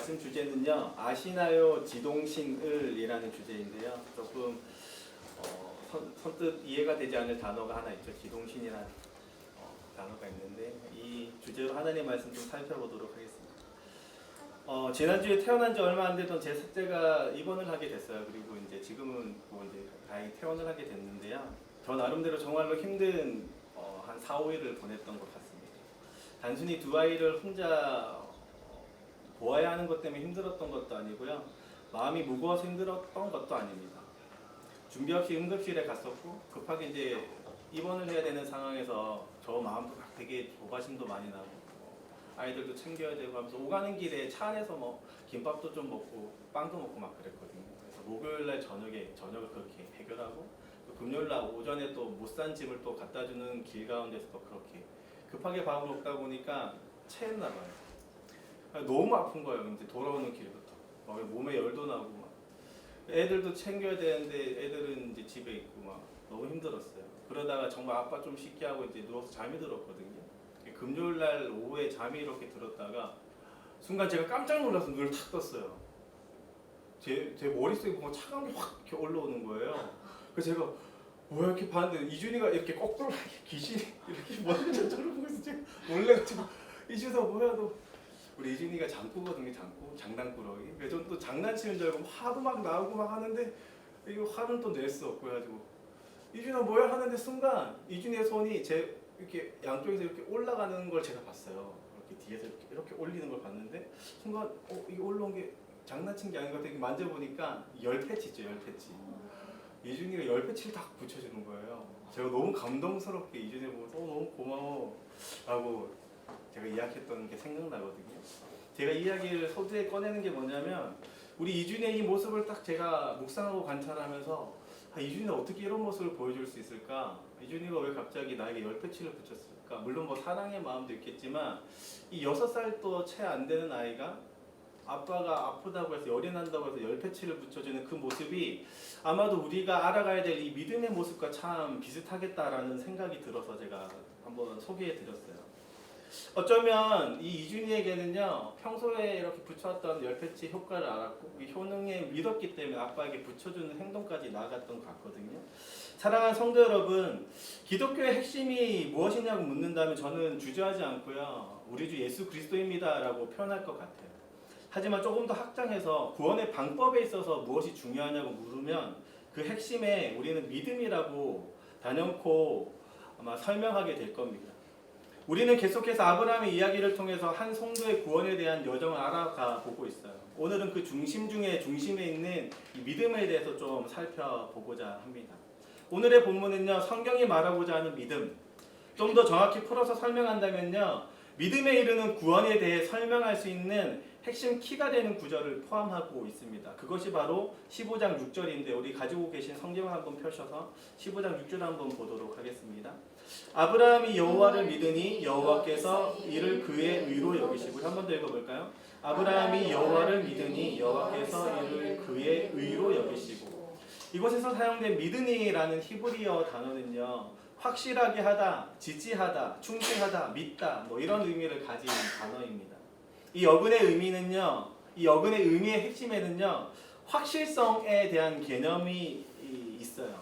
말씀 주제는요, 아시나요 지동신을이라는 주제인데요. 조금 선뜻 이해가 되지 않을 단어가 하나 있죠. 지동신이라는 단어가 있는데 이 주제로 하나님의 말씀 좀 살펴보도록 하겠습니다. 지난주에 태어난 지 얼마 안 되던 제 셋째가 입원을 하게 됐어요. 그리고 이제 지금은 뭐 이제 다행히 퇴원을 하게 됐는데요. 저 나름대로 정말로 힘든 한 4, 5일을 보냈던 것 같습니다. 단순히 두 아이를 혼자 보아야 하는 것 때문에 힘들었던 것도 아니고요. 마음이 무거워서 힘들었던 것도 아닙니다. 준비 없이 응급실에 갔었고 급하게 이제 입원을 해야 되는 상황에서 저 마음도 막 되게 조바심도 많이 나고 아이들도 챙겨야 되고 하면서 오가는 길에 차 안에서 뭐 김밥도 좀 먹고 빵도 먹고 막 그랬거든요. 그래서 목요일날 저녁을 그렇게 해결하고 또 금요일날 오전에 또 못 산 집을 또 갖다 주는 길 가운데서 또 그렇게 급하게 밥을 먹다 보니까 체했나 봐요. 너무 아픈 거예요. 이제 돌아오는 길부터 막 몸에 열도 나고 막 애들도 챙겨야 되는데 애들은 이제 집에 있고 막 너무 힘들었어요. 그러다가 정말 아빠 좀 쉽게 하고 이제 누워서 잠이 들었거든요. 금요일 날 오후에 잠이 이렇게 들었다가 순간 제가 깜짝 놀라서 눈을 탁 떴어요. 제 머릿속에 뭔가 차가운 게 확 이렇게 올라오는 거예요. 그래서 제가 뭐야 이렇게 봤는데 이준이가 이렇게 거꾸로 귀신이 이렇게 먼저 저러고 있어. 제가 놀래가지고 이준아 뭐야 너. 우리 이준이가 장꾸거든요. 장난꾸러기. 그래서 또 장난치는 줄 알고 화도 막 나오고 막 하는데 이거 화는 또 낼 수 없고 해가지고 이준아 뭐야 하는데 순간 이준이의 손이 제 이렇게 양쪽에서 이렇게 올라가는 걸 제가 봤어요. 이렇게 뒤에서 이렇게 올리는 걸 봤는데 순간 이게 올라온 게 장난친 게 아닌 것 같아. 만져보니까 열 패치 있죠. 열 패치. 이준이가 열 패치를 딱 붙여주는 거예요. 제가 너무 감동스럽게 이준이 보면서 너무 고마워 라고 제가 이야기했던 게 생각나거든요. 제가 이야기를 소두에 꺼내는 게 뭐냐면 우리 이준이의 이 모습을 딱 제가 묵상하고 관찰하면서 이준이가 어떻게 이런 모습을 보여줄 수 있을까? 이준이가 왜 갑자기 나에게 열 패치를 붙였을까? 물론 뭐 사랑의 마음도 있겠지만 이 6살도 채 안 되는 아이가 아빠가 아프다고 해서 열이 난다고 해서 열 패치를 붙여주는 그 모습이 아마도 우리가 알아가야 될 이 믿음의 모습과 참 비슷하겠다라는 생각이 들어서 제가 한번 소개해 드렸어요. 어쩌면 이 이준이에게는요 평소에 이렇게 붙여왔던 열 패치 효과를 알았고 이 효능에 믿었기 때문에 아빠에게 붙여주는 행동까지 나아갔던 것 같거든요. 사랑하는 성도 여러분, 기독교의 핵심이 무엇이냐고 묻는다면 저는 주저하지 않고요 우리 주 예수 그리스도입니다 라고 표현할 것 같아요. 하지만 조금 더 확장해서 구원의 방법에 있어서 무엇이 중요하냐고 물으면 그 핵심에 우리는 믿음이라고 단연코 아마 설명하게 될 겁니다. 우리는 계속해서 아브라함의 이야기를 통해서 한 성도의 구원에 대한 여정을 알아가 보고 있어요. 오늘은 그 중심 중에 중심에 있는 이 믿음에 대해서 좀 살펴보고자 합니다. 오늘의 본문은요, 성경이 말하고자 하는 믿음, 좀 더 정확히 풀어서 설명한다면요, 믿음에 이르는 구원에 대해 설명할 수 있는 핵심 키가 되는 구절을 포함하고 있습니다. 그것이 바로 15장 6절인데 우리 가지고 계신 성경을 한번 펴셔서 15장 6절 한번 보도록 하겠습니다. 아브라함이 여호와를 믿으니 여호와께서 이를 그의 의로 여기시고 한 번 더 읽어볼까요? 아브라함이 여호와를 믿으니 여호와께서 이를 그의 의로 여기시고. 이곳에서 사용된 믿으니라는 히브리어 단어는요 확실하게 하다, 지지하다, 충실하다, 믿다 뭐 이런 의미를 가진 단어입니다. 이 어근의 의미는요, 이 어근의 의미의 핵심에는요 확실성에 대한 개념이 있어요.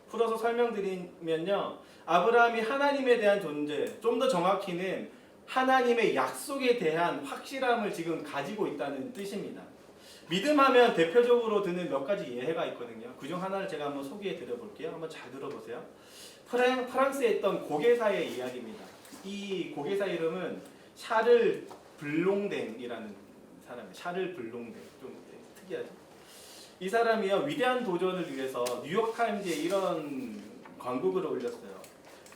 풀어서 설명드리면요, 아브라함이 하나님에 대한 존재, 좀 더 정확히는 하나님의 약속에 대한 확실함을 지금 가지고 있다는 뜻입니다. 믿음하면 대표적으로 드는 몇 가지 예가 있거든요. 그중 하나를 제가 한번 소개해 드려볼게요. 한번 잘 들어보세요. 프랑스에 있던 고개사의 이야기입니다. 이 고개사 이름은 샤를 블롱댕이라는 사람이에요. 샤를 블롱댕. 좀 특이하죠? 이 사람이요 위대한 도전을 위해서 뉴욕타임즈에 이런 광고글을 올렸어요.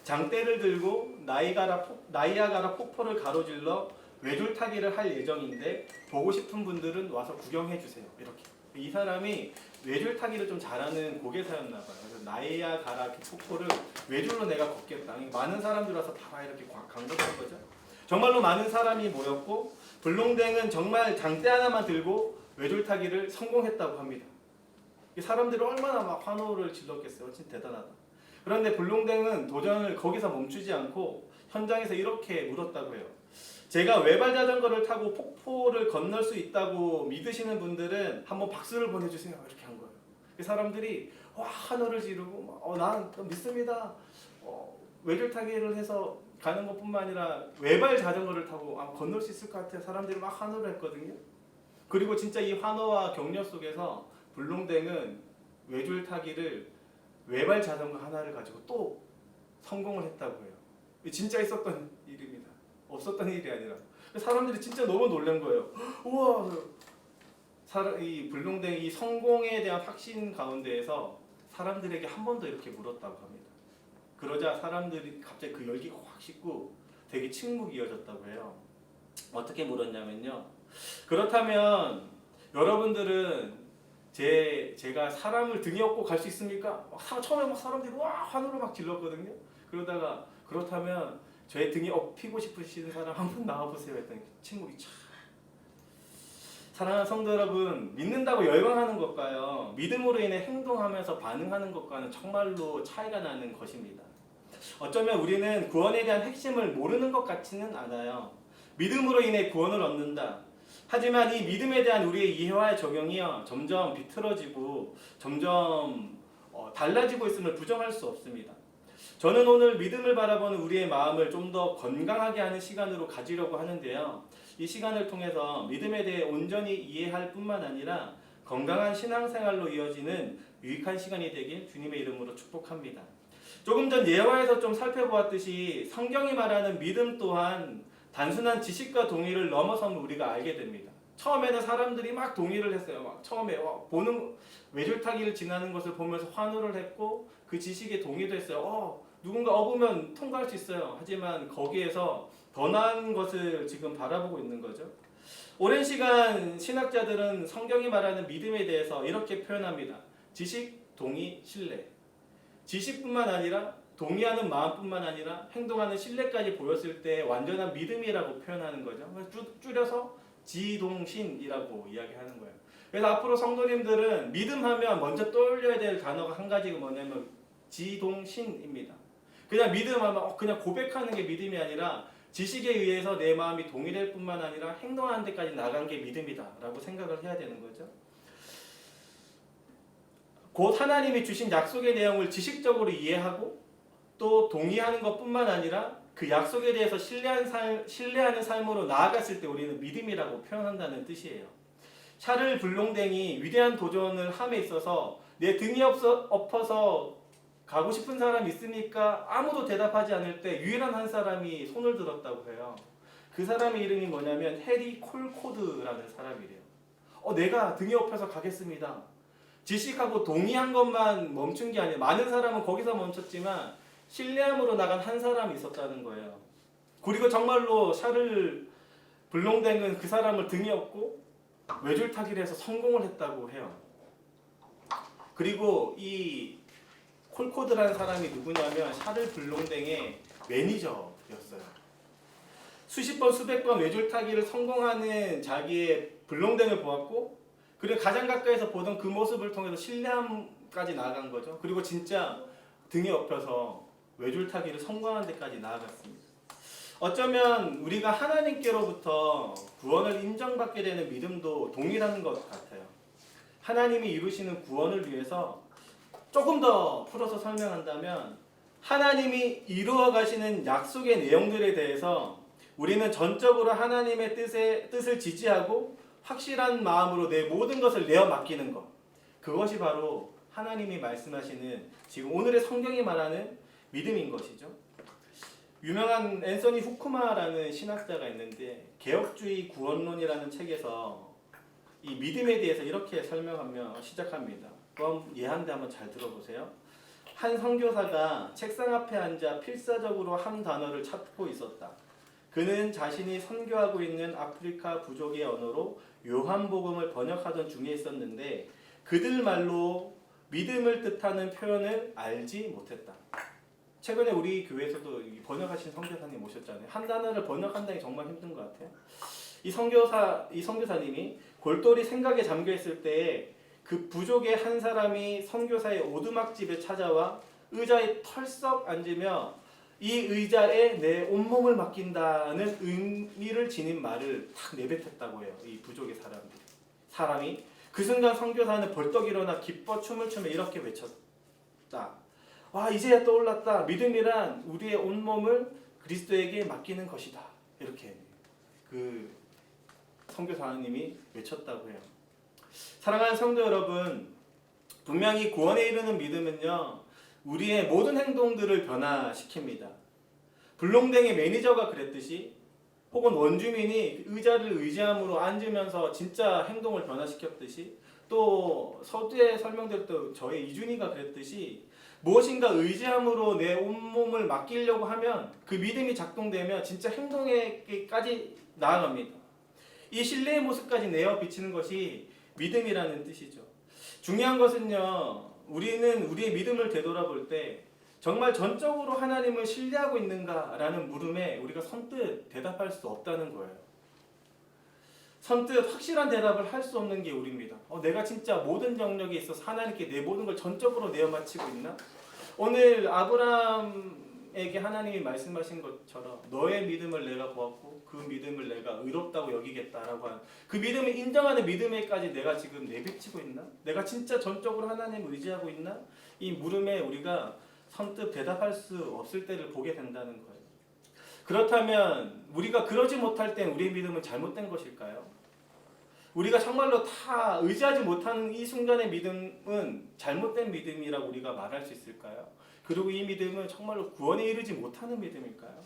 장대를 들고 나이아가라 폭포를 가로질러 외줄타기를 할 예정인데 보고 싶은 분들은 와서 구경해 주세요. 이렇게. 이 사람이 외줄타기를 좀 잘하는 고개사였나 봐요. 그래서 나이아가라 폭포를 외줄로 내가 걷겠다. 많은 사람들 와서 다 이렇게 광고한 거죠. 정말로 많은 사람이 모였고 블롱댕은 정말 장대 하나만 들고 외줄타기를 성공했다고 합니다. 사람들이 얼마나 막 환호를 질렀겠어요. 진짜 대단하다. 그런데 블롱댕은 도전을 거기서 멈추지 않고 현장에서 이렇게 물었다고 해요. 제가 외발 자전거를 타고 폭포를 건널 수 있다고 믿으시는 분들은 한번 박수를 보내주세요. 이렇게 한 거예요. 그 사람들이 와 하늘을 지르고 난 믿습니다. 외줄타기를 해서 가는 것뿐만 아니라 외발 자전거를 타고 건널 수 있을 것 같아요. 사람들이 막 환호를 했거든요. 그리고 진짜 이 환호와 격려 속에서 불롱댕은 외줄타기를 외발 자전거 하나를 가지고 또 성공을 했다고 해요. 진짜 있었던 일입니다. 없었던 일이 아니라. 사람들이 진짜 너무 놀란 거예요. 우와! 이 불롱댕 이 성공에 대한 확신 가운데에서 사람들에게 한 번 더 이렇게 물었다고 합니다. 그러자 사람들이 갑자기 그 열기가 확 식고 되게 침묵이 이어졌다고 해요. 어떻게 물었냐면요. 그렇다면 여러분들은 제가 사람을 등에 업고 갈 수 있습니까? 처음에 막 사람들이 와 환호를 막 질렀거든요. 그러다가 그렇다면 제 등에 업히고 싶으신 사람 한 분 나와보세요 했더니 침묵이 촥. 사랑하는 성도 여러분, 믿는다고 열광하는 것과요, 믿음으로 인해 행동하면서 반응하는 것과는 정말로 차이가 나는 것입니다. 어쩌면 우리는 구원에 대한 핵심을 모르는 것 같지는 않아요. 믿음으로 인해 구원을 얻는다. 하지만 이 믿음에 대한 우리의 이해와 적용이요, 점점 비틀어지고 점점 달라지고 있음을 부정할 수 없습니다. 저는 오늘 믿음을 바라보는 우리의 마음을 좀 더 건강하게 하는 시간으로 가지려고 하는데요. 이 시간을 통해서 믿음에 대해 온전히 이해할 뿐만 아니라 건강한 신앙생활로 이어지는 유익한 시간이 되길 주님의 이름으로 축복합니다. 조금 전 예화에서 좀 살펴보았듯이 성경이 말하는 믿음 또한 단순한 지식과 동의를 넘어선 우리가 알게 됩니다. 처음에는 사람들이 막 동의를 했어요. 막 처음에 보는 외줄타기를 지나는 것을 보면서 환호를 했고 그 지식에 동의도 했어요. 누군가 업으면 통과할 수 있어요. 하지만 거기에서 더 나은 것을 지금 바라보고 있는 거죠. 오랜 시간 신학자들은 성경이 말하는 믿음에 대해서 이렇게 표현합니다. 지식, 동의, 신뢰. 지식뿐만 아니라 동의하는 마음뿐만 아니라 행동하는 신뢰까지 보였을 때 완전한 믿음이라고 표현하는 거죠. 줄여서 지동신이라고 이야기하는 거예요. 그래서 앞으로 성도님들은 믿음하면 먼저 떠올려야 될 단어가 한 가지가 뭐냐면 지동신입니다. 그냥 믿음하면 그냥 고백하는 게 믿음이 아니라 지식에 의해서 내 마음이 동의될 뿐만 아니라 행동하는 데까지 나간 게 믿음이다 라고 생각을 해야 되는 거죠. 곧 하나님이 주신 약속의 내용을 지식적으로 이해하고 또 동의하는 것뿐만 아니라 그 약속에 대해서 신뢰하는 삶으로 나아갔을 때 우리는 믿음이라고 표현한다는 뜻이에요. 샤를 블롱댕이 위대한 도전을 함에 있어서 내 등이 엎어서 가고 싶은 사람 있습니까? 아무도 대답하지 않을 때 유일한 한 사람이 손을 들었다고 해요. 그 사람의 이름이 뭐냐면 해리 콜코드라는 사람이래요. 내가 등에 업혀서 가겠습니다. 지식하고 동의한 것만 멈춘 게 아니라 많은 사람은 거기서 멈췄지만 신뢰함으로 나간 한 사람이 있었다는 거예요. 그리고 정말로 샤를 블롱댕은 그 사람을 등에 업고 외줄타기를 해서 성공을 했다고 해요. 그리고 이 콜코드라는 사람이 누구냐면 샤를 블롱댕의 매니저였어요. 수십 번 수백 번 외줄타기를 성공하는 자기의 블롱댕을 보았고 그리고 가장 가까이서 보던 그 모습을 통해서 신뢰함까지 나아간 거죠. 그리고 진짜 등에 업혀서 외줄타기를 성공하는 데까지 나아갔습니다. 어쩌면 우리가 하나님께로부터 구원을 인정받게 되는 믿음도 동일한 것 같아요. 하나님이 이루시는 구원을 위해서 조금 더 풀어서 설명한다면 하나님이 이루어 가시는 약속의 내용들에 대해서 우리는 전적으로 하나님의 뜻을 지지하고 확실한 마음으로 내 모든 것을 내어 맡기는 것. 그것이 바로 하나님이 말씀하시는 지금 오늘의 성경이 말하는 믿음인 것이죠. 유명한 앤서니 후쿠마라는 신학자가 있는데 개혁주의 구원론이라는 책에서 이 믿음에 대해서 이렇게 설명하며 시작합니다. 그럼 예한데 한번 잘 들어보세요. 한 선교사가 책상 앞에 앉아 필사적으로 한 단어를 찾고 있었다. 그는 자신이 선교하고 있는 아프리카 부족의 언어로 요한복음을 번역하던 중에 있었는데 그들 말로 믿음을 뜻하는 표현을 알지 못했다. 최근에 우리 교회에서도 번역하신 선교사님 오셨잖아요. 한 단어를 번역한다는 게 정말 힘든 것 같아요. 이 선교사님이 골똘히 생각에 잠겨 있을 때에 그 부족의 한 사람이 선교사의 오두막집에 찾아와 의자에 털썩 앉으며 이 의자에 내 온몸을 맡긴다는 의미를 지닌 말을 탁 내뱉었다고 해요. 이 부족의 사람이 그 순간 선교사는 벌떡 일어나 기뻐 춤을 추며 이렇게 외쳤다. 와, 이제야 떠올랐다. 믿음이란 우리의 온몸을 그리스도에게 맡기는 것이다. 이렇게 그 선교사님이 외쳤다고 해요. 사랑하는 성도 여러분, 분명히 구원에 이르는 믿음은요, 우리의 모든 행동들을 변화시킵니다. 불농댕의 매니저가 그랬듯이, 혹은 원주민이 의자를 의지함으로 앉으면서 진짜 행동을 변화시켰듯이, 또 서두에 설명드렸던 저의 이준이가 그랬듯이, 무엇인가 의지함으로 내 온몸을 맡기려고 하면 그 믿음이 작동되면 진짜 행동에까지 나아갑니다. 이 신뢰의 모습까지 내어 비치는 것이 믿음이라는 뜻이죠. 중요한 것은요, 우리는 우리의 믿음을 되돌아볼 때 정말 전적으로 하나님을 신뢰하고 있는가라는 물음에 우리가 선뜻 대답할 수 없다는 거예요. 선뜻 확실한 대답을 할 수 없는 게 우리입니다. 내가 진짜 모든 영역에 있어서 하나님께 내 모든 걸 전적으로 내어 바치고 있나? 오늘 아브라함에게 하나님이 말씀하신 것처럼 너의 믿음을 내가 보았고 그 믿음을 내가 의롭다고 여기겠다라고 한 그 믿음을 인정하는 믿음에까지 내가 지금 내비치고 있나? 내가 진짜 전적으로 하나님을 의지하고 있나? 이 물음에 우리가 선뜻 대답할 수 없을 때를 보게 된다는 거예요. 그렇다면 우리가 그러지 못할 땐 우리의 믿음은 잘못된 것일까요? 우리가 정말로 다 의지하지 못하는 이 순간의 믿음은 잘못된 믿음이라고 우리가 말할 수 있을까요? 그리고 이 믿음은 정말로 구원에 이르지 못하는 믿음일까요?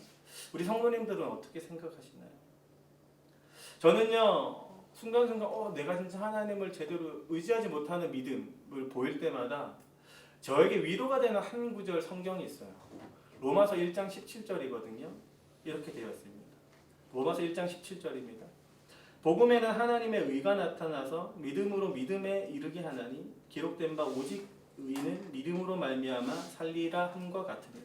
우리 성도님들은 어떻게 생각하시나요? 저는요, 순간순간 내가 진짜 하나님을 제대로 의지하지 못하는 믿음을 보일 때마다 저에게 위로가 되는 한 구절 성경이 있어요. 로마서 1장 17절이거든요. 이렇게 되어 있습니다. 로마서 1장 17절입니다. 복음에는 하나님의 의가 나타나서 믿음으로 믿음에 이르게 하나니 기록된 바 오직 의는 믿음으로 말미암아 살리라 함과 같으니라.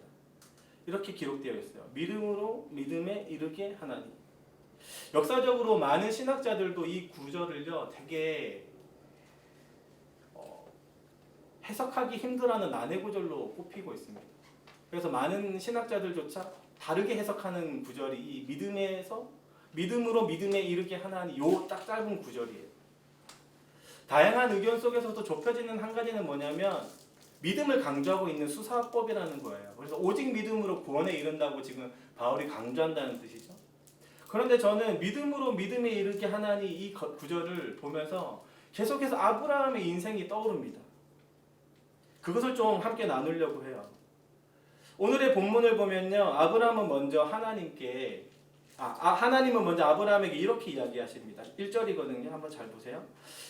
이렇게 기록되어 있어요. 믿음으로 믿음에 이르게 하나니. 역사적으로 많은 신학자들도 이 구절을요 되게 해석하기 힘들어하는 난해 구절로 꼽히고 있습니다. 그래서 많은 신학자들조차 다르게 해석하는 구절이 이 믿음으로 믿음에 이르게 하나니 요 딱 짧은 구절이에요. 다양한 의견 속에서도 좁혀지는 한 가지는 뭐냐면 믿음을 강조하고 있는 수사법이라는 거예요. 그래서 오직 믿음으로 구원에 이른다고 지금 바울이 강조한다는 뜻이죠. 그런데 저는 믿음으로 믿음에 이르게 하나니 이 구절을 보면서 계속해서 아브라함의 인생이 떠오릅니다. 그것을 좀 함께 나누려고 해요. 오늘의 본문을 보면요, 아브라함은 먼저 하나님은 먼저 아브라함에게 이렇게 이야기하십니다. 1절이거든요. 한번 잘 보세요.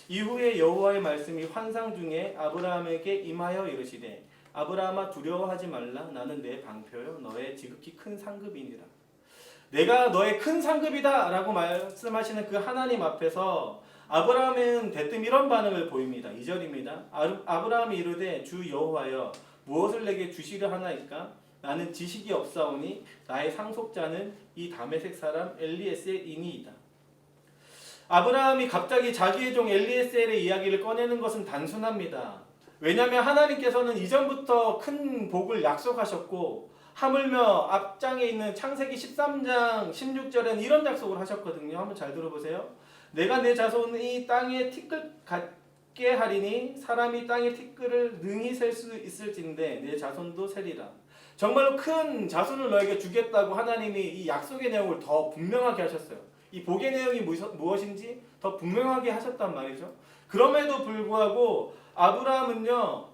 이후에 여호와의 말씀이 환상 중에 아브라함에게 임하여 이르시되 아브라함아 두려워하지 말라. 나는 내 방표요 너의 지극히 큰 상급이니라. 내가 너의 큰 상급이다 라고 말씀하시는 그 하나님 앞에서 아브라함은 대뜸 이런 반응을 보입니다. 2절입니다. 아브라함이 이르되 주 여호와여 무엇을 내게 주시려 하나이까? 나는 지식이 없사오니 나의 상속자는 이 다메섹 사람 엘리에셀이니이다. 아브라함이 갑자기 자기의 종 엘리에셀의 이야기를 꺼내는 것은 단순합니다. 왜냐하면 하나님께서는 이전부터 큰 복을 약속하셨고 하물며 앞장에 있는 창세기 13장 16절에는 이런 약속을 하셨거든요. 한번 잘 들어보세요. 내가 내 자손이 땅에 티끌 같게 하리니 사람이 땅의 티끌을 능히 셀 수 있을진데 내 자손도 세리라. 정말로 큰 자손을 너에게 주겠다고 하나님이 이 약속의 내용을 더 분명하게 하셨어요. 이 복의 내용이 무엇인지 더 분명하게 하셨단 말이죠. 그럼에도 불구하고 아브라함은요,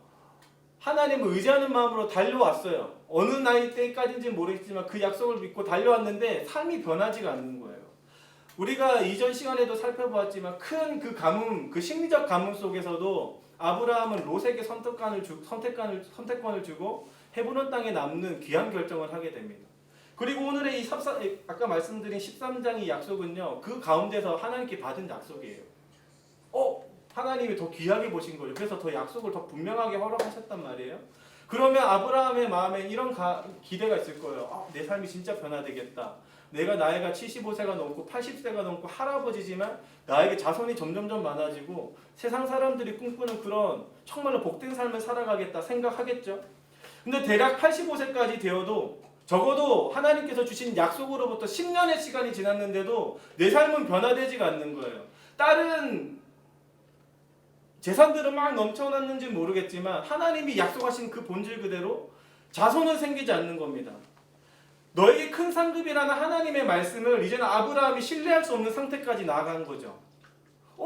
하나님을 의지하는 마음으로 달려왔어요. 어느 나이 때까지인지는 모르겠지만 그 약속을 믿고 달려왔는데 삶이 변하지가 않는 거예요. 우리가 이전 시간에도 살펴보았지만 큰 그 가뭄, 그 심리적 가뭄 속에서도 아브라함은 롯에게 선택권을 주고 헤브론 땅에 남는 귀한 결정을 하게 됩니다. 그리고 오늘의 아까 말씀드린 13장의 약속은요, 그 가운데서 하나님께 받은 약속이에요. 하나님이 더 귀하게 보신 거죠. 그래서 더 약속을 더 분명하게 허락하셨단 말이에요. 그러면 아브라함의 마음에 이런 기대가 있을 거예요. 내 삶이 진짜 변화되겠다. 내가 나이가 75세가 넘고 80세가 넘고 할아버지지만 나에게 자손이 점점점 많아지고 세상 사람들이 꿈꾸는 그런 정말로 복된 삶을 살아가겠다 생각하겠죠. 근데 대략 85세까지 되어도 적어도 하나님께서 주신 약속으로부터 10년의 시간이 지났는데도 내 삶은 변화되지가 않는 거예요. 다른 재산들은 막 넘쳐났는지 모르겠지만 하나님이 약속하신 그 본질 그대로 자손은 생기지 않는 겁니다. 너에게 큰 상급이라는 하나님의 말씀을 이제는 아브라함이 신뢰할 수 없는 상태까지 나아간 거죠.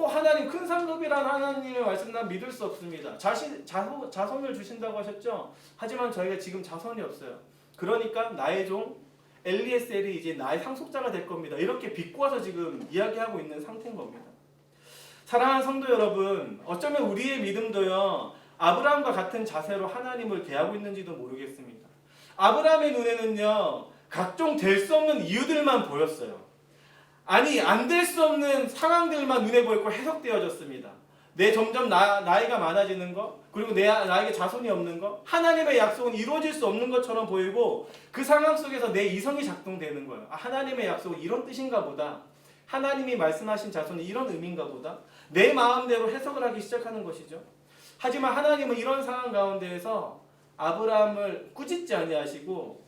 하나님 큰 상급이라는 하나님의 말씀 난 믿을 수 없습니다. 자손을 주신다고 하셨죠. 하지만 저희가 지금 자손이 없어요. 그러니까 나의 종 엘리에셀이 이제 나의 상속자가 될 겁니다. 이렇게 비꼬아서 지금 이야기하고 있는 상태인 겁니다. 사랑하는 성도 여러분, 어쩌면 우리의 믿음도요 아브라함과 같은 자세로 하나님을 대하고 있는지도 모르겠습니다. 아브라함의 눈에는요 각종 될 수 없는 이유들만 보였어요. 아니 안 될 수 없는 상황들만 눈에 보였고 해석되어졌습니다. 내 점점 나이가 많아지는 것, 그리고 나에게 자손이 없는 것, 하나님의 약속은 이루어질 수 없는 것처럼 보이고 그 상황 속에서 내 이성이 작동되는 거예요. 하나님의 약속은 이런 뜻인가 보다. 하나님이 말씀하신 자손은 이런 의미인가 보다. 내 마음대로 해석을 하기 시작하는 것이죠. 하지만 하나님은 이런 상황 가운데에서 아브라함을 꾸짖지 아니하시고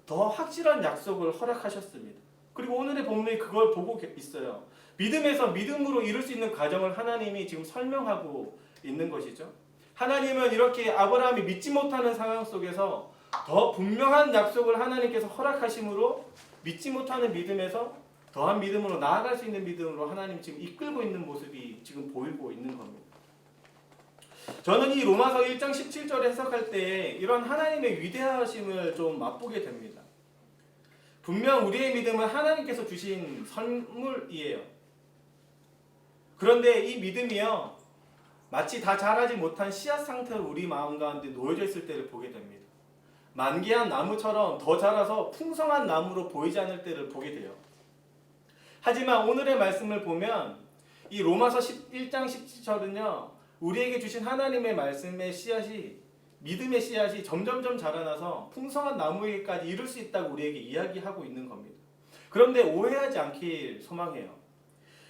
더 확실한 약속을 허락하셨습니다. 그리고 오늘의 본문이 그걸 보고 있어요. 믿음에서 믿음으로 이룰 수 있는 과정을 하나님이 지금 설명하고 있는 것이죠. 하나님은 이렇게 아브라함이 믿지 못하는 상황 속에서 더 분명한 약속을 하나님께서 허락하심으로 믿지 못하는 믿음에서 더한 믿음으로 나아갈 수 있는 믿음으로 하나님 지금 이끌고 있는 모습이 지금 보이고 있는 겁니다. 저는 이 로마서 1장 17절을 해석할 때 이런 하나님의 위대하심을 좀 맛보게 됩니다. 분명 우리의 믿음은 하나님께서 주신 선물이에요. 그런데 이 믿음이요 마치 다 자라지 못한 씨앗 상태로 우리 마음 가운데 놓여져 있을 때를 보게 됩니다. 만개한 나무처럼 더 자라서 풍성한 나무로 보이지 않을 때를 보게 돼요. 하지만 오늘의 말씀을 보면 이 로마서 1장 17절은요 우리에게 주신 하나님의 말씀의 씨앗이 믿음의 씨앗이 점점점 자라나서 풍성한 나무에게까지 이룰 수 있다고 우리에게 이야기하고 있는 겁니다. 그런데 오해하지 않길 소망해요.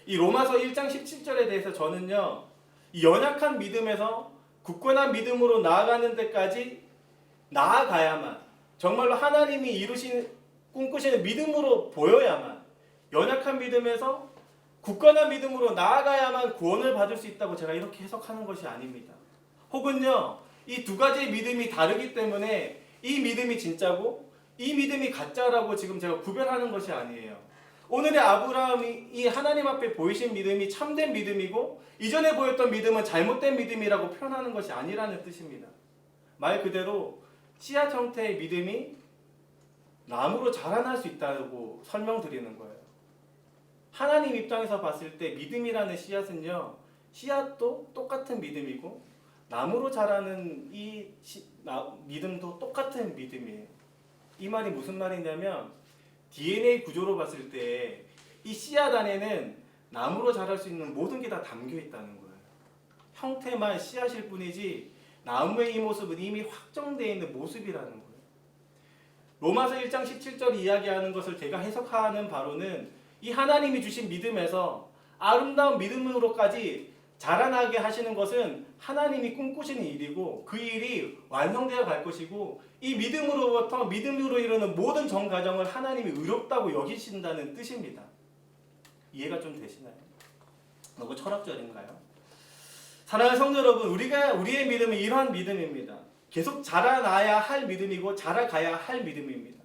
이 로마서 1장 17절에 대해서 저는요 이 연약한 믿음에서 굳건한 믿음으로 나아가는 데까지 나아가야만 정말로 하나님이 꿈꾸시는 믿음으로 보여야만 연약한 믿음에서 굳건한 믿음으로 나아가야만 구원을 받을 수 있다고 제가 이렇게 해석하는 것이 아닙니다. 혹은요 이 두 가지의 믿음이 다르기 때문에 이 믿음이 진짜고 이 믿음이 가짜라고 지금 제가 구별하는 것이 아니에요. 오늘의 아브라함이 이 하나님 앞에 보이신 믿음이 참된 믿음이고 이전에 보였던 믿음은 잘못된 믿음이라고 표현하는 것이 아니라는 뜻입니다. 말 그대로 씨앗 형태의 믿음이 나무로 자라날 수 있다고 설명드리는 거예요. 하나님 입장에서 봤을 때 믿음이라는 씨앗은요 씨앗도 똑같은 믿음이고 나무로 자라는 믿음도 똑같은 믿음이에요. 이 말이 무슨 말이냐면 DNA 구조로 봤을 때 이 씨앗 안에는 나무로 자랄 수 있는 모든 게 다 담겨 있다는 거예요. 형태만 씨앗일 뿐이지 나무의 이 모습은 이미 확정되어 있는 모습이라는 거예요. 로마서 1장 17절 이야기하는 것을 제가 해석하는 바로는 이 하나님이 주신 믿음에서 아름다운 믿음으로까지 자라나게 하시는 것은 하나님이 꿈꾸시는 일이고 그 일이 완성되어 갈 것이고 이 믿음으로부터 믿음으로 이루는 모든 전 과정을 하나님이 의롭다고 여기신다는 뜻입니다. 이해가 좀 되시나요? 너무 철학적인가요? 사랑하는 성도 여러분, 우리의 믿음은 이러한 믿음입니다. 계속 자라나야 할 믿음이고 자라가야 할 믿음입니다.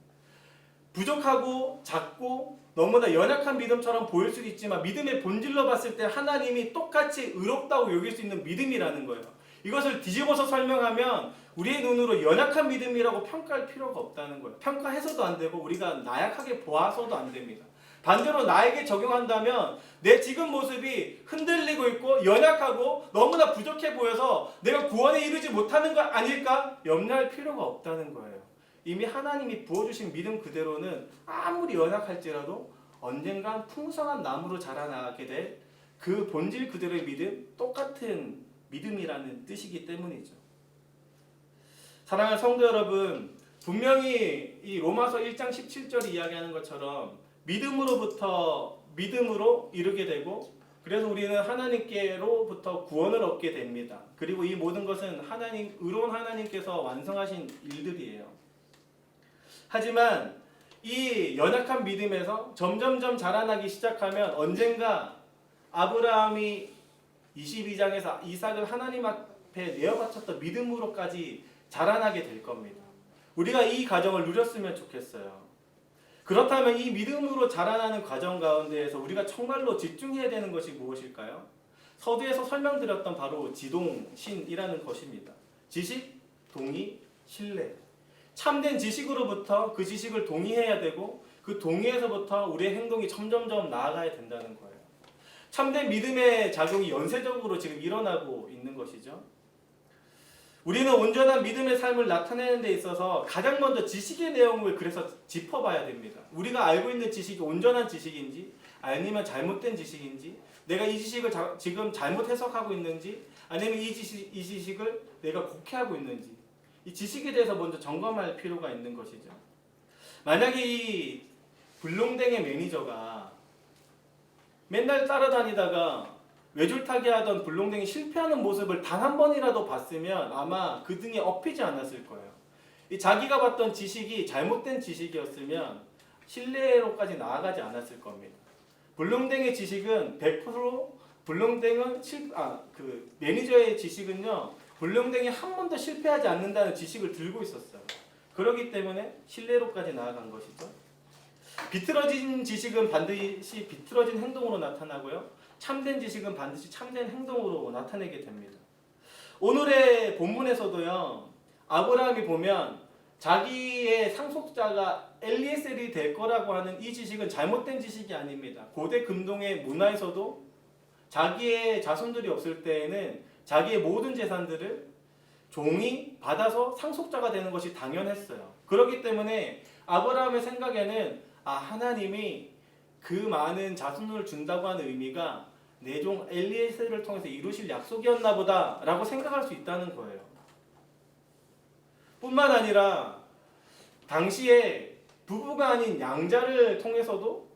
부족하고 작고 너무나 연약한 믿음처럼 보일 수도 있지만 믿음의 본질로 봤을 때 하나님이 똑같이 의롭다고 여길 수 있는 믿음이라는 거예요. 이것을 뒤집어서 설명하면 우리의 눈으로 연약한 믿음이라고 평가할 필요가 없다는 거예요. 평가해서도 안 되고 우리가 나약하게 보아서도 안 됩니다. 반대로 나에게 적용한다면 내 지금 모습이 흔들리고 있고 연약하고 너무나 부족해 보여서 내가 구원에 이르지 못하는 거 아닐까? 염려할 필요가 없다는 거예요. 이미 하나님이 부어주신 믿음 그대로는 아무리 연약할지라도 언젠간 풍성한 나무로 자라나게 될 그 본질 그대로의 믿음, 똑같은 믿음이라는 뜻이기 때문이죠. 사랑하는 성도 여러분, 분명히 이 로마서 1장 17절이 이야기하는 것처럼 믿음으로 이르게 되고 그래서 우리는 하나님께로부터 구원을 얻게 됩니다. 그리고 이 모든 것은 의로운 하나님께서 완성하신 일들이에요. 하지만 이 연약한 믿음에서 점점점 자라나기 시작하면 언젠가 아브라함이 22장에서 이삭을 하나님 앞에 내어바쳤던 믿음으로까지 자라나게 될 겁니다. 우리가 이 과정을 누렸으면 좋겠어요. 그렇다면 이 믿음으로 자라나는 과정 가운데에서 우리가 정말로 집중해야 되는 것이 무엇일까요? 서두에서 설명드렸던 바로 지동신이라는 것입니다. 지식, 동의, 신뢰. 참된 지식으로부터 그 지식을 동의해야 되고 그 동의에서부터 우리의 행동이 점점점 나아가야 된다는 거예요. 참된 믿음의 작용이 연쇄적으로 지금 일어나고 있는 것이죠. 우리는 온전한 믿음의 삶을 나타내는 데 있어서 가장 먼저 지식의 내용을 그래서 짚어봐야 됩니다. 우리가 알고 있는 지식이 온전한 지식인지 아니면 잘못된 지식인지, 내가 이 지식을 지금 잘못 해석하고 있는지 아니면 이 지식을 내가 곡해하고 있는지, 이 지식에 대해서 먼저 점검할 필요가 있는 것이죠. 만약에 이 불농댕의 매니저가 맨날 따라다니다가 외줄타기 하던 불농댕이 실패하는 모습을 단 한 번이라도 봤으면 아마 그 등에 업히지 않았을 거예요. 이 자기가 봤던 지식이 잘못된 지식이었으면 신뢰로까지 나아가지 않았을 겁니다. 불농댕의 지식은 100% 불농댕은 그 매니저의 지식은요, 불농댕이 한 번도 실패하지 않는다는 지식을 들고 있었어요. 그렇기 때문에 신뢰로까지 나아간 것이죠. 비틀어진 지식은 반드시 비틀어진 행동으로 나타나고요. 참된 지식은 반드시 참된 행동으로 나타내게 됩니다. 오늘의 본문에서도요, 아브라함이 보면 자기의 상속자가 엘리에셀이 될 거라고 하는 이 지식은 잘못된 지식이 아닙니다. 고대 금동의 문화에서도 자기의 자손들이 없을 때에는 자기의 모든 재산들을 종이 받아서 상속자가 되는 것이 당연했어요. 그렇기 때문에 아브라함의 생각에는 하나님이 그 많은 자손을 준다고 하는 의미가 내 종 엘리에셀을 통해서 이루실 약속이었나 보다 라고 생각할 수 있다는 거예요. 뿐만 아니라 당시에 부부가 아닌 양자를 통해서도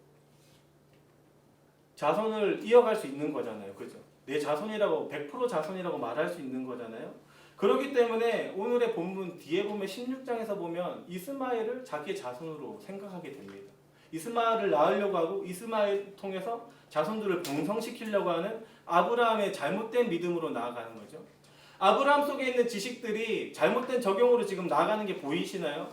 자손을 이어갈 수 있는 거잖아요. 그죠? 내 자손이라고 100% 자손이라고 말할 수 있는 거잖아요. 그렇기 때문에 오늘의 본문 뒤에 보면 16장에서 보면 이스마엘을 자기의 자손으로 생각하게 됩니다. 이스마엘을 낳으려고 하고 이스마엘을 통해서 자손들을 번성시키려고 하는 아브라함의 잘못된 믿음으로 나아가는 거죠. 아브라함 속에 있는 지식들이 잘못된 적용으로 지금 나아가는 게 보이시나요?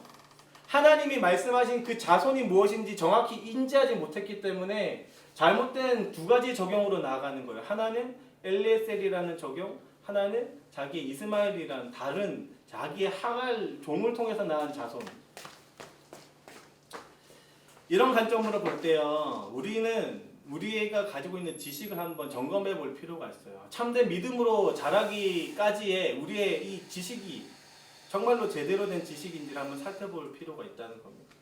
하나님이 말씀하신 그 자손이 무엇인지 정확히 인지하지 못했기 때문에 잘못된 두 가지 적용으로 나아가는 거예요. 하나는 엘리에셀이라는 적용, 하나는 자기 이스마엘이라는 다른 자기의 하갈 종을 통해서 낳은 자손. 이런 관점으로 볼 때요, 우리가 가지고 있는 지식을 한번 점검해 볼 필요가 있어요. 참된 믿음으로 자라기까지의 우리의 이 지식이 정말로 제대로 된 지식인지를 한번 살펴볼 필요가 있다는 겁니다.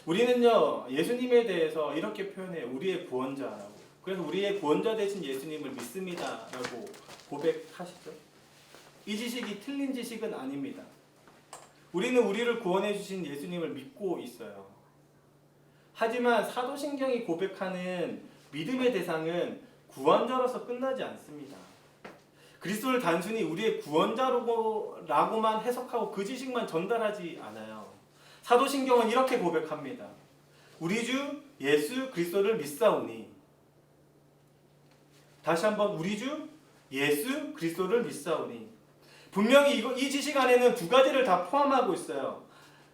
우리는요, 예수님에 대해서 이렇게 표현해요. 우리의 구원자라고. 그래서 우리의 구원자 되신 예수님을 믿습니다 라고 고백하시죠. 이 지식이 틀린 지식은 아닙니다. 우리는 우리를 구원해 주신 예수님을 믿고 있어요. 하지만 사도신경이 고백하는 믿음의 대상은 구원자로서 끝나지 않습니다. 그리스도를 단순히 우리의 구원자라고만 해석하고 그 지식만 전달하지 않아요. 사도신경은 이렇게 고백합니다. 우리 주 예수 그리스도를 믿사오니. 다시 한번 우리 주 예수 그리스도를 믿사오니. 분명히 이 지식 안에는 두 가지를 다 포함하고 있어요.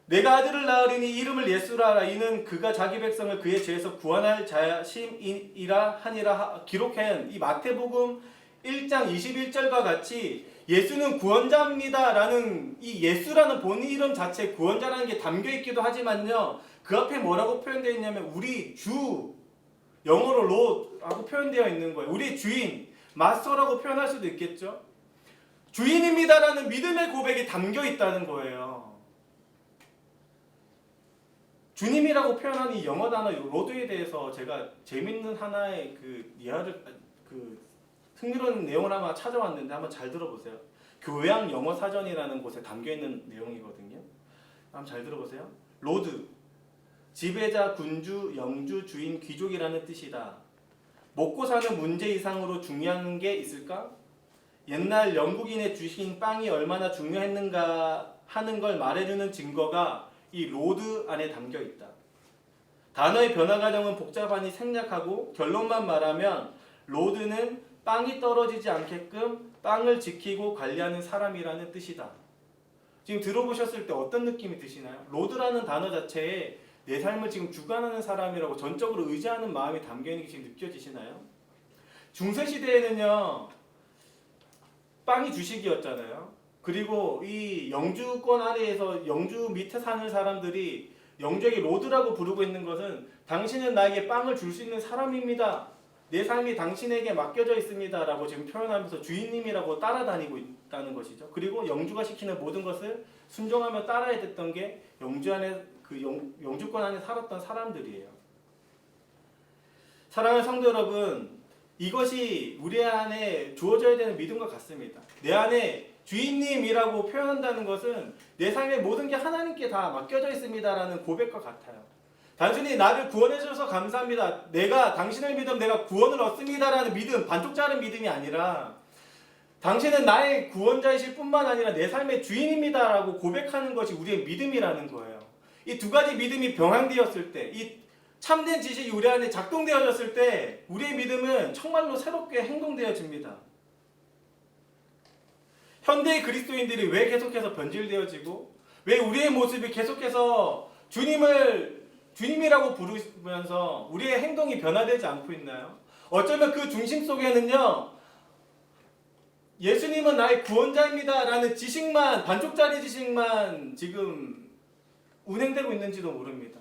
내가 아들을 낳으리니 이름을 예수라 하라. 이는 그가 자기 백성을 그의 죄에서 구원할 자심이라 하니라 기록한 이 마태복음 1장 21절과 같이 예수는 구원자입니다 라는 이 예수라는 본인 이름 자체에 구원자라는 게 담겨 있기도 하지만요, 그 앞에 뭐라고 표현되어 있냐면 우리 주, 영어로 롯라고 표현되어 있는 거예요. 우리 주인, 마스터라고 표현할 수도 있겠죠. 주인입니다 라는 믿음의 고백이 담겨 있다는 거예요. 주님이라고 표현하는 이 영어 단어 로드에 대해서 제가 재밌는 하나의 흥미로운 내용을 한번 찾아왔는데 한번 잘 들어보세요. 교양 영어 사전이라는 곳에 담겨 있는 내용이거든요. 한번 잘 들어보세요. 로드, 지배자, 군주, 영주, 주인, 귀족이라는 뜻이다. 먹고 사는 문제 이상으로 중요한 게 있을까? 옛날 영국인의 주신 빵이 얼마나 중요했는가 하는 걸 말해주는 증거가 이 로드 안에 담겨 있다. 단어의 변화 과정은 복잡하니 생략하고 결론만 말하면 로드는 빵이 떨어지지 않게끔 빵을 지키고 관리하는 사람이라는 뜻이다. 지금 들어보셨을 때 어떤 느낌이 드시나요? 로드라는 단어 자체에 내 삶을 지금 주관하는 사람이라고 전적으로 의지하는 마음이 담겨있는 게 지금 느껴지시나요? 중세시대에는요, 빵이 주식이었잖아요. 그리고 이 영주권 아래에서 영주 밑에 사는 사람들이 영주에게 로드라고 부르고 있는 것은 당신은 나에게 빵을 줄 수 있는 사람입니다. 내 삶이 당신에게 맡겨져 있습니다. 라고 지금 표현하면서 주인님이라고 따라다니고 있다는 것이죠. 그리고 영주가 시키는 모든 것을 순종하며 따라야 됐던 게 영주 안에 영주권 안에 살았던 사람들이에요. 사랑하는 성도 여러분, 이것이 우리 안에 주어져야 되는 믿음과 같습니다. 내 안에 주인님이라고 표현한다는 것은 내 삶의 모든 게 하나님께 다 맡겨져 있습니다라는 고백과 같아요. 단순히 나를 구원해 주셔서 감사합니다. 내가 당신을 믿으면 내가 구원을 얻습니다라는 믿음, 반쪽짜리 믿음이 아니라 당신은 나의 구원자이실 뿐만 아니라 내 삶의 주인입니다라고 고백하는 것이 우리의 믿음이라는 거예요. 이 두 가지 믿음이 병행되었을 때, 이 참된 지식이 우리 안에 작동되어졌을 때 우리의 믿음은 정말로 새롭게 행동되어집니다. 현대의 그리스도인들이 왜 계속해서 변질되어지고 왜 우리의 모습이 계속해서 주님이라고 부르면서 우리의 행동이 변화되지 않고 있나요? 어쩌면 그 중심 속에는요, 예수님은 나의 구원자입니다 라는 지식만, 반쪽짜리 지식만 지금 운행되고 있는지도 모릅니다.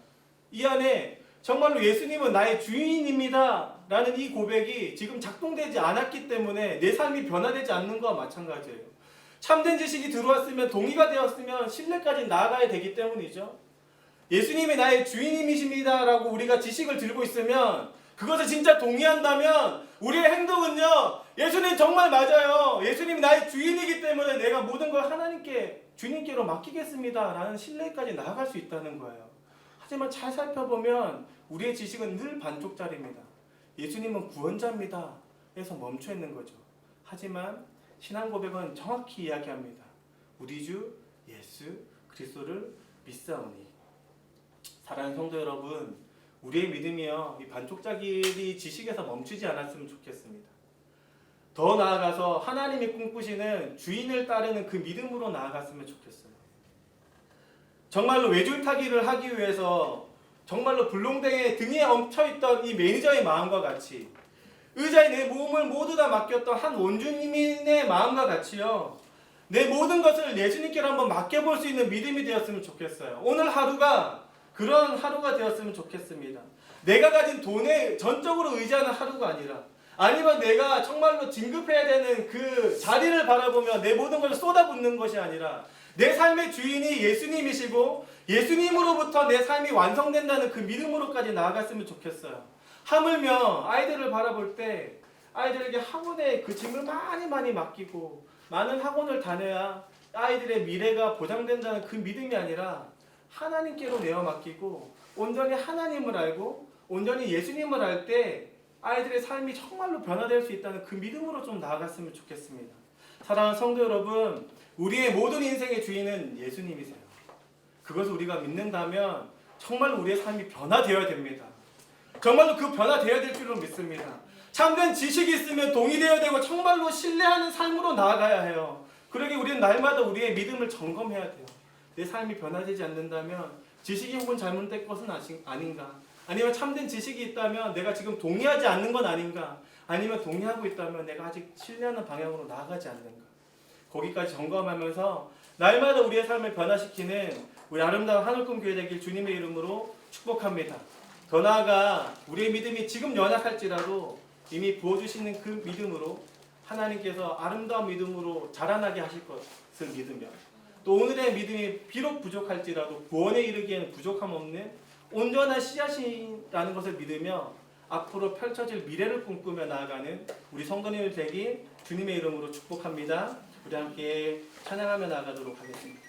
이 안에 정말로 예수님은 나의 주인입니다 라는 이 고백이 지금 작동되지 않았기 때문에 내 삶이 변화되지 않는 것과 마찬가지예요. 참된 지식이 들어왔으면, 동의가 되었으면 신뢰까지 나아가야 되기 때문이죠. 예수님이 나의 주인님이십니다 라고 우리가 지식을 들고 있으면, 그것을 진짜 동의한다면 우리의 행동은요, 예수님 정말 맞아요, 예수님이 나의 주인이기 때문에 내가 모든 걸 하나님께, 주님께로 맡기겠습니다 라는 신뢰까지 나아갈 수 있다는 거예요. 하지만 잘 살펴보면 우리의 지식은 늘 반쪽짜리입니다. 예수님은 구원자입니다 에서 멈춰 있는 거죠. 하지만 신앙 고백은 정확히 이야기합니다. 우리 주 예수 그리스도를 믿사오니. 사랑하는 성도 여러분, 우리의 믿음이요, 이 반쪽짜리 지식에서 멈추지 않았으면 좋겠습니다. 더 나아가서 하나님이 꿈꾸시는 주인을 따르는 그 믿음으로 나아갔으면 좋겠어요. 정말로 외줄타기를 하기 위해서 정말로 불농댕에 등에 얹혀있던 이 매니저의 마음과 같이, 의자에 내 몸을 모두 다 맡겼던 한 원주민의 마음과 같이요, 내 모든 것을 예수님께로 한번 맡겨볼 수 있는 믿음이 되었으면 좋겠어요. 오늘 하루가 그런 하루가 되었으면 좋겠습니다. 내가 가진 돈에 전적으로 의지하는 하루가 아니라, 아니면 내가 정말로 진급해야 되는 그 자리를 바라보며 내 모든 것을 쏟아붓는 것이 아니라 내 삶의 주인이 예수님이시고 예수님으로부터 내 삶이 완성된다는 그 믿음으로까지 나아갔으면 좋겠어요. 하물며 아이들을 바라볼 때 아이들에게 학원에 그 짐을 많이 맡기고 많은 학원을 다녀야 아이들의 미래가 보장된다는 그 믿음이 아니라 하나님께로 내어 맡기고 온전히 하나님을 알고 온전히 예수님을 알 때 아이들의 삶이 정말로 변화될 수 있다는 그 믿음으로 좀 나아갔으면 좋겠습니다. 사랑하는 성도 여러분, 우리의 모든 인생의 주인은 예수님이세요. 그것을 우리가 믿는다면 정말로 우리의 삶이 변화되어야 됩니다. 정말로 그 변화되어야 될 줄로 믿습니다. 참된 지식이 있으면 동의되어야 되고 정말로 신뢰하는 삶으로 나아가야 해요. 그러기 우리는 날마다 우리의 믿음을 점검해야 돼요. 내 삶이 변화되지 않는다면 지식이 혹은 잘못된 것은 아닌가? 아니면 참된 지식이 있다면 내가 지금 동의하지 않는 건 아닌가? 아니면 동의하고 있다면 내가 아직 신뢰하는 방향으로 나아가지 않는가? 거기까지 점검하면서 날마다 우리의 삶을 변화시키는 우리 아름다운 하늘꿈 교회 되길 주님의 이름으로 축복합니다. 더 나아가 우리의 믿음이 지금 연약할지라도 이미 부어주시는 그 믿음으로 하나님께서 아름다운 믿음으로 자라나게 하실 것을 믿으며, 또 오늘의 믿음이 비록 부족할지라도 구원에 이르기에는 부족함 없는 온전한 씨앗이라는 것을 믿으며 앞으로 펼쳐질 미래를 꿈꾸며 나아가는 우리 성도님들 되기 주님의 이름으로 축복합니다. 우리 함께 찬양하며 나아가도록 하겠습니다.